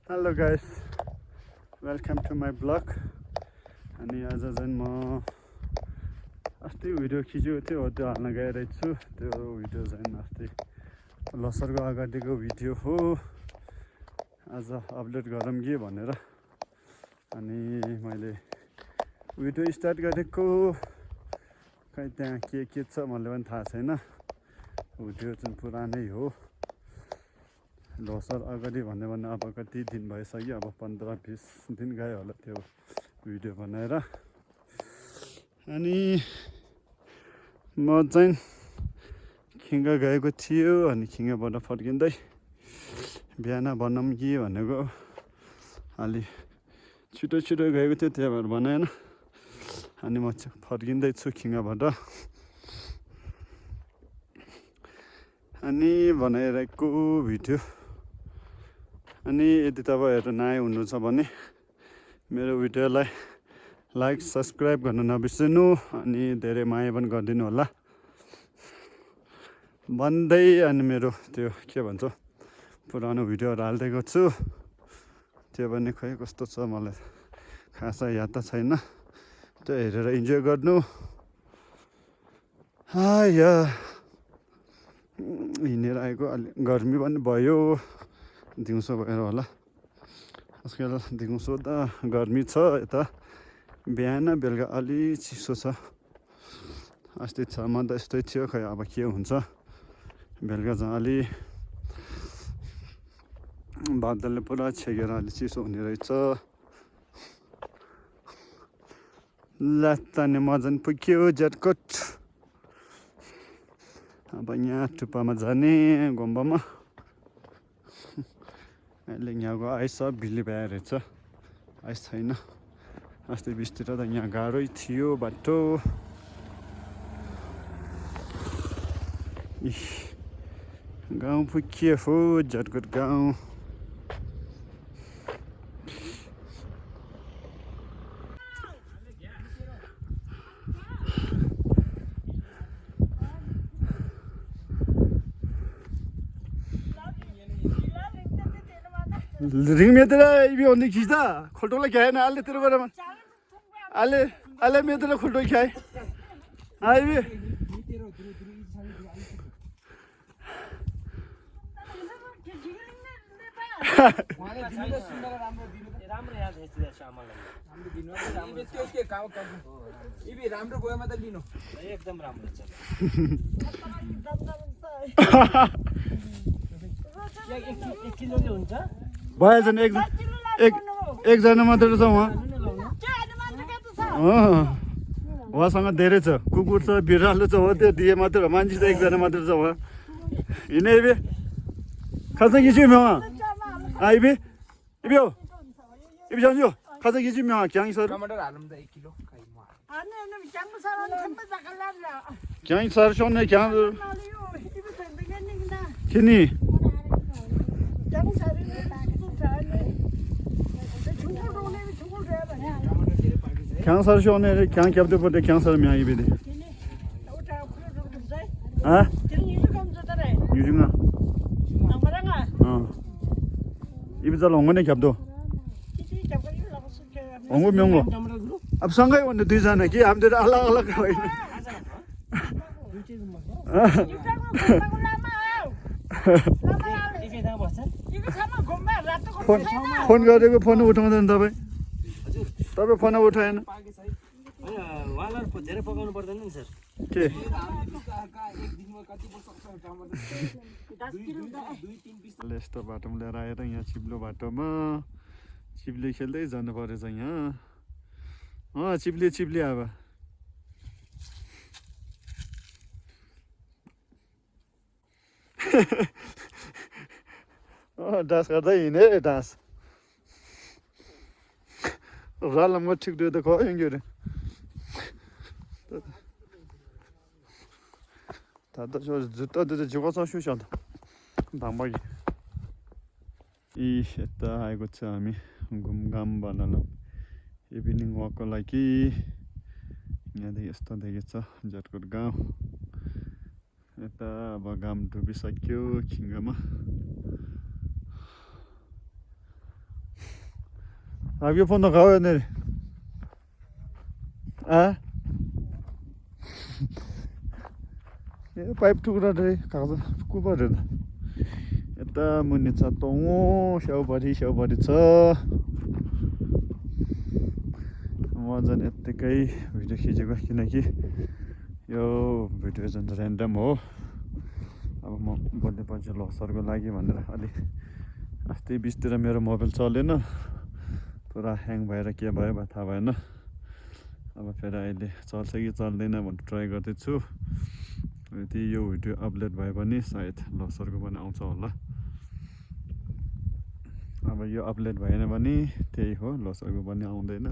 Hello guys, welcome to my blog. अनि आज चाहिँ म अस्ति भिडियो खिचेको थियो हो त्यो हाल्न गइरहेको छु। त्यो भिडियो चाहिँ अस्ति लसरको अगाडिको भिडियो हो। आज अपलोड गरौँ कि भनेर अनि मैले भिडियो स्टार्ट गरेको खै त्यहाँ के छ मलाई पनि थाहा छैन। भिडियो चाहिँ पुरानै हो। लोसर अगाडि भन्यो भने अब कति दिन भइसक्यो, अब 15-20 दिन गयो होला त्यो भिडियो बनाएर। अनि म चाहिँ खिङ्गा गएको थियो अनि खिङ्गाबाट फर्किँदै बिहान बनाऊँ कि भनेको अलि छिटो गएको थियो, त्यही भएर बनाएन। अनि म फर्किँदैछु खिङ्गाबाट अनि बनाइरहेको भिडियो। अनि यदि तपाईँहरू नयाँ हुनुहुन्छ भने मेरो भिडियोलाई लाइक सब्सक्राइब गर्न नबिर्सनु अनि धेरै माया पनि गरिदिनु होला भन्दै। अनि मेरो त्यो के भन्छ पुरानो भिडियोहरू हाल्दै गर्छु, त्यो पनि खै कस्तो छ मलाई खासै याद त छैन। त्यो हेरेर इन्जोय गर्नु। हिँडेर आएको अलि गर्मी पनि भयो, दिउँसो भएर होला। आजकल दिउँसो त गर्मी छ यता, बिहान बेलुका अलि चिसो छ। अस्ति 6 मा त यस्तै थियो, खै अब के हुन्छ। बेलुका चाहिँ अलि बादलले पुरा छेकेर अलि चिसो हुने रहेछ। लात्ताने मजा पनि पुग्यो झट्कट। अब यहाँ टुप्पामा जाने गुम्बामा। अहिले यहाँको आइस बिल्ली भएर रहेछ, आइस छैन। अस्ति बिचतिर त यहाँ गाह्रै थियो बाटो। गाउँ पुग्यो हो, झट्कट गाउँ। रिङ मेतिर इबी ओन्दी खिच्दा खोल्टोलाई ख्याएन अहिले तेरो बेलामा अहिले मेतिर खोल्टो ख्याए आइबी राम्रो गएमा त लिनु एकदम राम्रो छ। भएछ नि एकजना मात्र छ उहाँ। उहाँसँग धेरै छ, कुकुर छ, बिरालो छ, हो त्यो दिए मात्र हो। मान्छे त एकजना मात्र छ उहाँ। हिँडे इबे खाजा खिच्यो उहाँ आइबे इबे हो इबे जान्यो खाजा खिच्यो उहाँ क्याङ सर टमाटर हालौँ त 1 किलो खाइ म क्याङ सर सोने क्याङ किनी क्याङ सर सोने क्याङ क्याप्टो पटे क्याङ सर म्या इबे दे हाँ 유중아 이비 잘 엉거네 겹도 엉거 명고 अब सँगै भन्नु दुईजना कि हामीले अलग अलग होइन। फोन गरेको फोन उठाउँदैन तपाईँ फोन उठाएन धेरै पकाउनु पर्दैन नि सर। के यस्तो बाटोमा लिएर आएर यहाँ चिप्लो बाटोमा चिप्ली खेल्दै जानु परेछ यहाँ। चिप्ली अब डाँस गर्दै हिँडे डाँस राला म ठिक दियो त खै 다들 저 주따들 죽어서 쉬셔도 방박이 이 했다 아이고 참이 궁금감 바나나 इभिनिङ वकको लागि यहाँदेखि यस्तो देखेछ जटकोट गाउँ। यता अब घाम डुबिसक्यो खिङ्गामा। अब यो फोन त खाओ नि ए पाइप टुक्रा रे कागज कुपर हेर्दा यता मुनि छ स्याउभरि छ म झन् यत्तिकै भिडियो खिचेको किनकि यो भिडियो झन् ऱ्यान्डम हो अब म बर्थडे पछि लसरको लागि भनेर अलि अस्ति बिचतिर मेरो मोबाइल चलेन पुरा ह्याङ भएर के भयो थाहा भएन अब फेरि अहिले चल्छ कि चल्दैन भनेर ट्राई गर्दैछु यदि यो भिडियो अपलोड भयो भने सायद लसरको पनि आउँछ होला अब यो अपलोड भएन भने त्यही हो लसरको पनि आउँदैन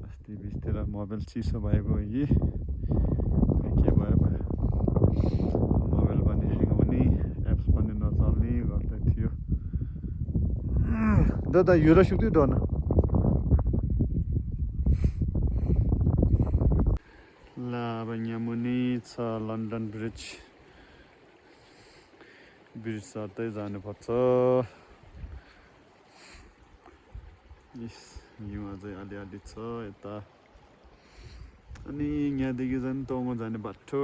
अस्ति बिचतिर मोबाइल चिसो भएको कि के भयो मोबाइल पनि ह्याङ हुने एप्स पनि नचल्ने गर्दै थियो दादा यो र सुक्दै डन ल अब यहाँ मुनि छ लन्डन ब्रिज चढ्दै जानुपर्छ हिउँ अझै अलिअलि छ यता अनि यहाँदेखि झन् तोङ्गो जाने बाटो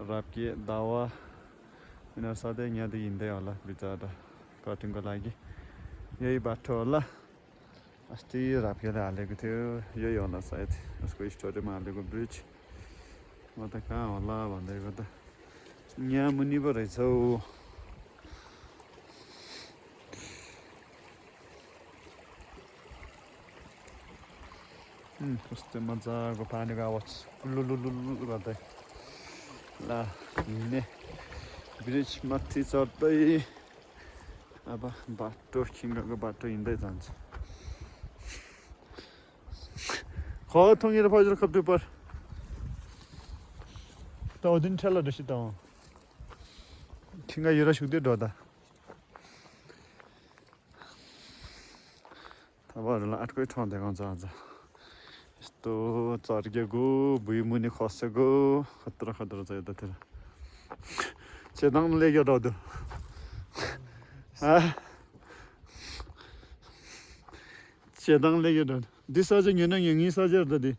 राप्के दावा यिनीहरू सधैँ यहाँदेखि हिँड्दै होला बिचरा कटिङको लागि यही बाटो होला अस्ति राप्केले हालेको थियो यही होला सायद उसको स्टोरीमा हालेको ब्रिज म त कहाँ होला भन्दैको त यहाँ मुनि पो रहेछ हौ कस्तो मजाको पानीको आवाज लुलुलुलु गर्दै ल हिँड्ने ब्रिज माथि चढ्दै अब बाटो खिङ्गाको बाटो हिँड्दै जान्छ थोङेर फौजर खप्दै पर त दिन ठेला ढसी त खिङ्गा हिरा सुक्दै ढोदा तपाईँहरूलाई आठकै ठाउँ देखाउँछ आज यस्तो चर्केको भुइँ मुनि खसेको खतरा छ यतातिर चेताङ लेग्यो रौदो चेताङ लेग्यो रौदो दिसज गिन यही सजेर दि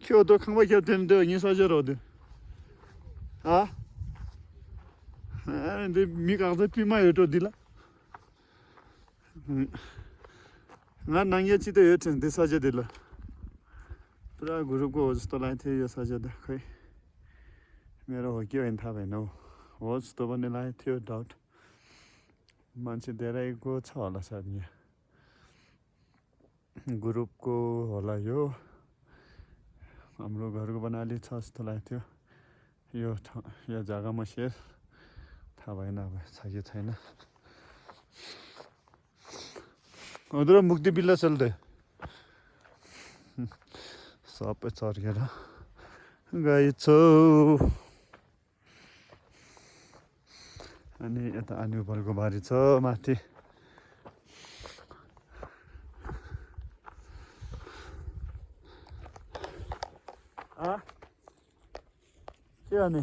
क्यों तो खंबा क्या तेन तो यही सजेर रौदो मी कागज पिमा हेटो दिला ना नंगे ची तो ये दिसाजे दिला पुरा ग्रुपको हो जस्तो लाग्थ्यो यो सजेदा खै मेरो हो कि होइन थाहा भएन हो जस्तो पनि लागेको थियो डाउट मान्छे धेरैको छ होला सायद यहाँ ग्रुपको होला यो हाम्रो घरको पनि अलि छ जस्तो लाग्थ्यो यो जग्गामा सेयर थाहा भएन अब छ कि छैन उधर मुक्ति बिल्ला चल्दै सबै चर्केर गएछ अनि यता आनिउपलको बारी छ माथि के अनि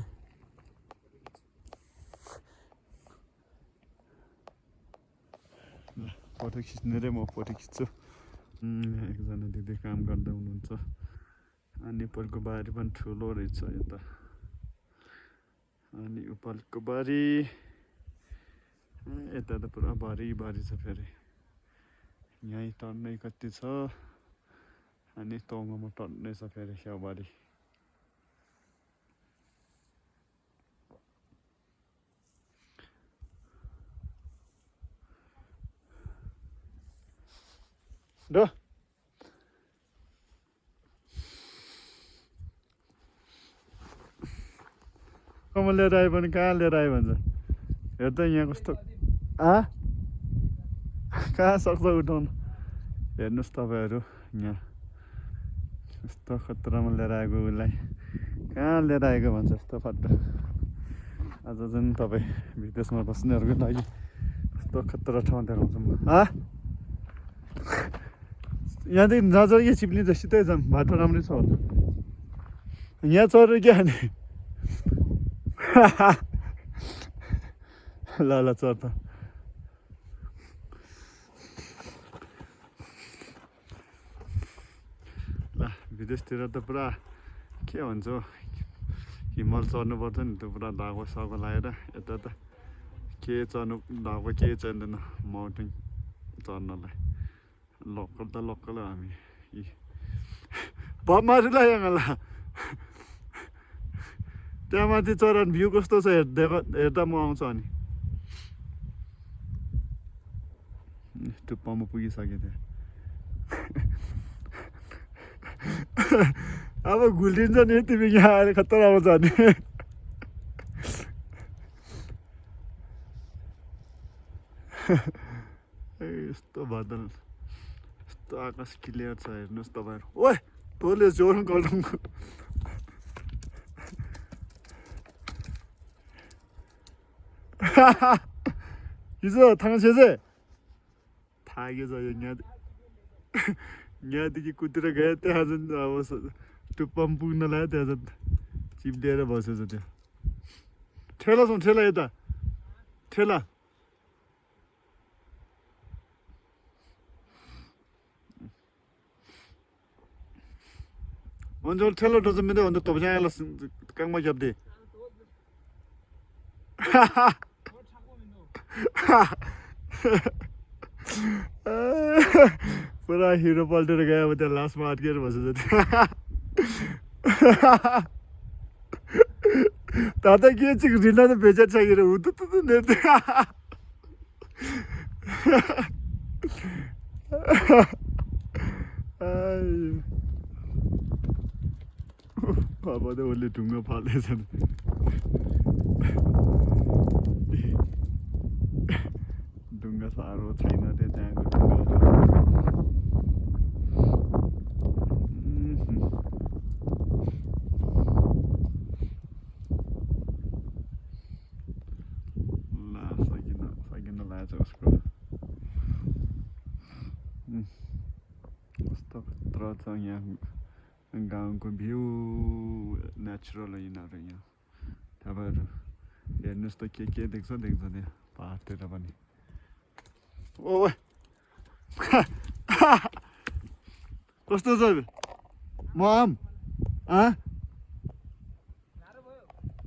फोटो खिच्ने रे म फोटो खिच्छु एकजना दिदी काम गर्दै हुनुहुन्छ अनि उपलको बारी पनि ठुलो रहेछ यता अनि उपलको बारी यता त पुरा बारी छ फेरि यहीँ टन्नै कति छ अनि तोङ्गोमा टन्नै छ फेरि स्याउबारी ड कमल लिएर आयो भने कहाँ लिएर आयो भन्छ हेर त यहाँ कस्तो कहाँ सक्छ उठाउनु हेर्नुहोस् तपाईँहरू यहाँ यस्तो खतरामा लिएर आएको उसलाई कहाँ लिएर आएको भन्छ यस्तो फट्टा आज जुन तपाईँ विदेशमा बस्नेहरूको लागि कस्तो खतरा ठाउँ देखाउँछु म यहाँदेखि नजर के चिप्लिन्छ सिधै जाऊँ बाटो राम्रै छ होला यहाँ चढेर के खाने ल चढ त विदेशतिर त पुरा के भन्छ हिमाल चढ्नुपर्छ नि त पुरा धागो सागो लगाएर यता त के चढ्नु धागो केही चाहिँदैन माउन्टेन चढ्नलाई लोकल त लोकल हो हामी माथिलाई यहाँ त्यहाँ माथि चढ्न भ्यू कस्तो छ हेर्दा म आउँछु अनि टुप्पामा पुगिसकेँ त्यहाँ अब घुल्टिन्छ नि तिमी यहाँ आएर खतरा आउँछ नि यस्तो बादल यस्तो आकाश क्लियर छ हेर्नुहोस् तपाईँहरू ओए तँले जोर गर्नु हिजो थाहा थाकेछ यो यहाँदेखि कुदेर गयो त्यहाँ झन् अब टुप्पामा पुग्न लाग्यो त्यहाँ झन् चिप्लिएर बसेछ त्यो ठेला छ ठेला यता ठेला 언제 텔러 도전인데 언제 또 그냥 알았어 깡마 잡대 पुरा हिरो पल्टेर गयो अब त्यहाँ लास्टमा अड्केर बसेछ दादा के चाहिँ ढिँडा त बेचेर सकेर हुतु अब त उसले ढुङ्गा फाल्दैछन् ढुङ्गा साह्रो छैन त्यहाँको ला सकिन लागेछ उसको कस्तो खतरा छ यहाँ गाउँको भ्यू नेचुरल यिनीहरू यहाँ तपाईँहरू हेर्नुहोस् त के देख्छ त्यहाँ पाहाडतिर पनि ओ कस्तो छ म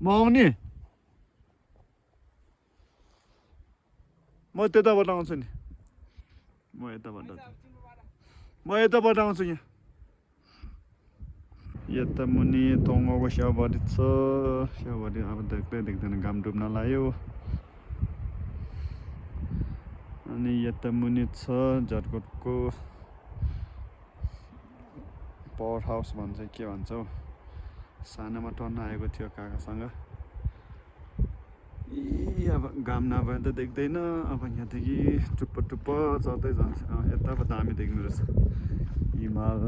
आउने म त्यताबाट आउँछु नि म यताबाट आउँछु यहाँ यता मुनि तोङ्गाको स्याउबारी छ स्याउबारी अब देख्दैन घाम डुब्न लाग्यो अनि यता मुनि छ झर्कोटको पावर हाउस भन्छ के भन्छ हौ सानोमा टर्न आएको थियो काकासँग अब घाम नभए त देख्दैन अब यहाँदेखि टुप्प चढ्दै जान्छ यता पो दामी देख्नु रहेछ हिमाल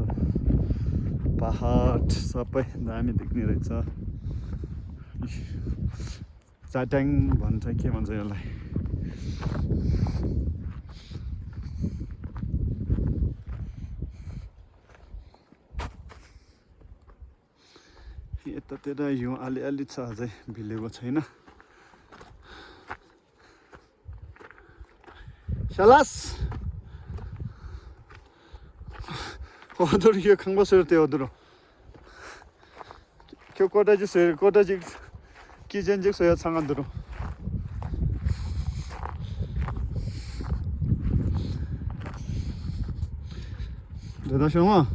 पहाड सबै दामी देख्ने रहेछ चाट्याङ भन्छ के भन्छ यसलाई यतातिर हिउँ अलि छ अझै भिलेको छैन शालास 어디로 강 봤을 때 어디로 교과다지 세 거다지 기전직 서야 상한대로 대다시마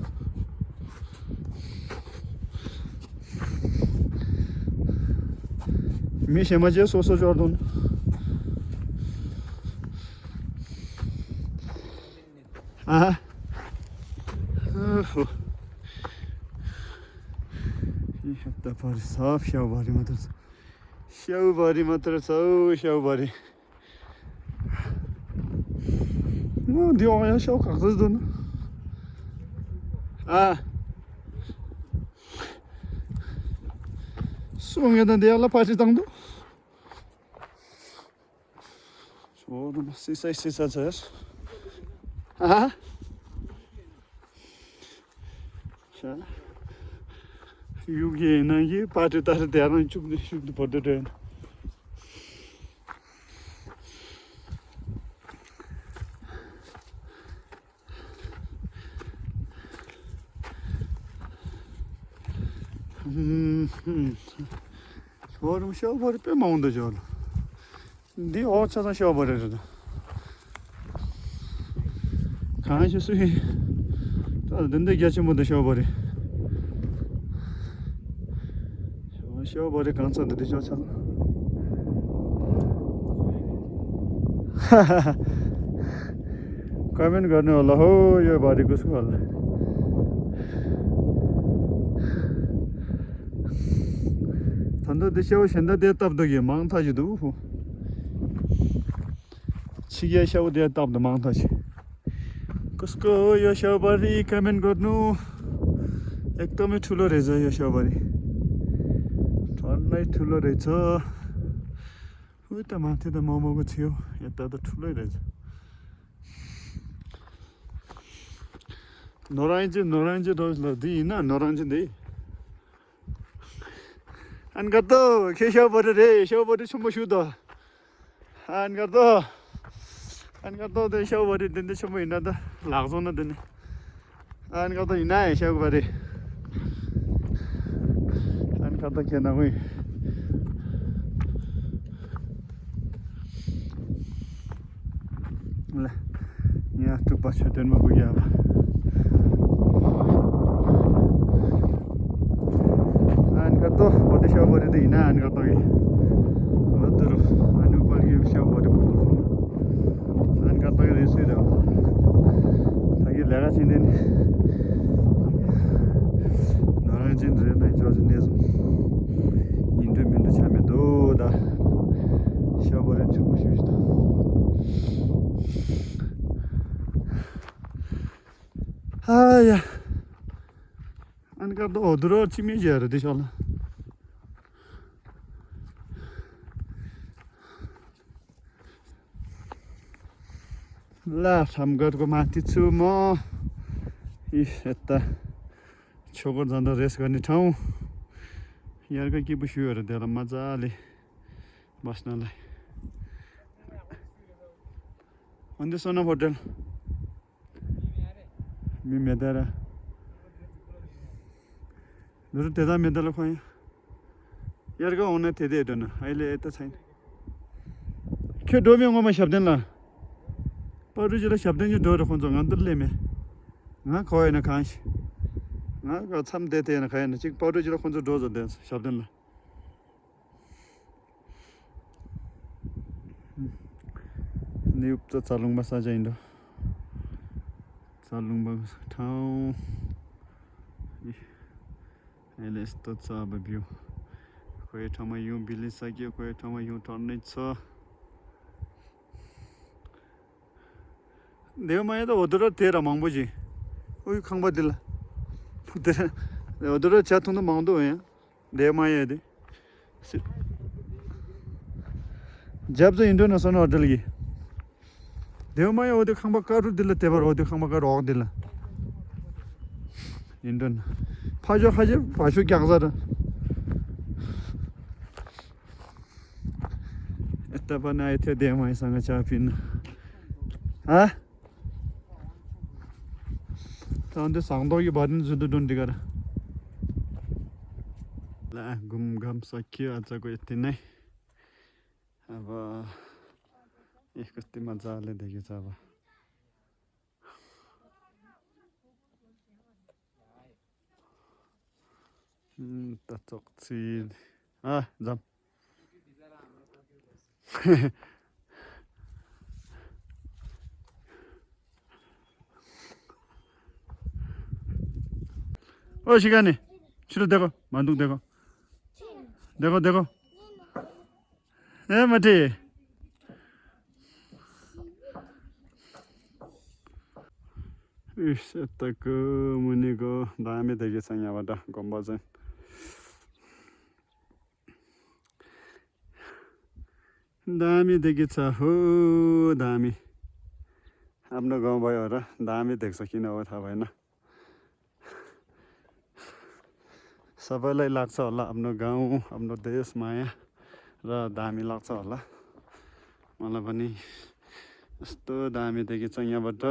미세마제 소소 저던 아 यताभरि छ स्याउभरि मात्र छ स्याउभरि मात्र छ स्याउभरि त्यो आयो स्याउ खाएको जस्तो न सुँगेदा दियाला पछि तङ्दो छोड्नु सिसा छ यार युगे नागी पाटे तारे ध्यान चुक्नु पर्दैन 소름 쉬어버리 빼먹는다 저거. 네 어차서 쉬어버려도. 강아지 수희. 근데 기아치 못해 쉬어버리. 쉬어버리 강사들이 저차. कमेन्ट गर्नु होला हो यो भरि कसको होला 탄도 드셔 현다 됐답도 게 망타지도 후 치게 샤오 됐답도 망타지 कसको यो 샤오바리 कमेन्ट गर्नु एकदमै ठुलो रहेछ यो 샤오바री ठन्नै ठुलो रहेछ उता माथि त मोमोको थियो यता त ठुलै रहेछ 노란지 도스로 디나 노란지인데 안 가도 계셔버리래 셔버리 좀 쉬우다 안 가도 내 셔버리 된데 좀 있나다 락존나 되네 안 가도 이나이 셔버리 안 가도 걔나고 ले यहाँ टुप्पा छोटेनमा पुग्यो अब तो वो शो बोले तो इना आने का तो ये तो आने ऊपर की शो बोले आने का तो ये रेसिपी है ताकि लगा चीज़ें नॉर्मल चीज़ें नहीं जो चीज़ें सो इंटरव्यू चाहे दो दा शो बोले चुम्मा शुष्ट हाँ यार आने का तो उधर चिमी जा रहे थे शाला ला samgardको माथि छु म यता छोकर जाँदा रेस गर्ने ठाउँ यहाँको के बुस्युहरू दिएर मजाले बस्नलाई अन्त सोना होटल मेदारा दुरु त्यता मेदाला खोइ यहाँको हुन त्यतै हेर्नु अहिले यता छैन के डोमेङमा शब्दैन ल परुजिला शब्दन जो डोर खोज गन्तले मे न खोइन खास न गछम देते न खाइन चिक परुजिला खोज डोज दे शब्दन ल नियुक्त चालुङमा सजाइन्दो चालुङमा ठाउँ अहिले यस्तो छ अब भ्यू कोही ठाउँमा यो बिलिसक्यो कोही ठाउँमा यो टर्नै छ देवमाया तो उधर तेरा मांगबुजी वही खंबा दिला उधर चातुं तो मांगदो है देवमाया दे जब जो इंडोनेशियन होटल की देवमाया उधर खंबा कारू दिला तेवर उधर खंबा कारू और दिला इंडोन फाजो खाजे फाजो क्या कर इतना बनाए थे देवमाया संग चाय पीना हाँ 근데 상덕이 받은 주도 돈 디가라 라 gumgam sakio ajaको यति नै अब एक कति मजाले देखेछ अब त चक्सी जाम ओ 시간이 शुरू देखो बंदूक देखो देखो देखो ए मटी इस तक मुनिको दामी देखेछ यहाँबाट गम्बा चाहिँ दामी देखेछ हो दामी आफ्नो गाउँ भयो र दामी देख्छ किन हो थाहा भएन सबैलाई लाग्छ होला आफ्नो गाउँ आफ्नो देश माया र दामी लाग्छ होला मलाई पनि यस्तो दामी देखेछ यहाँबाट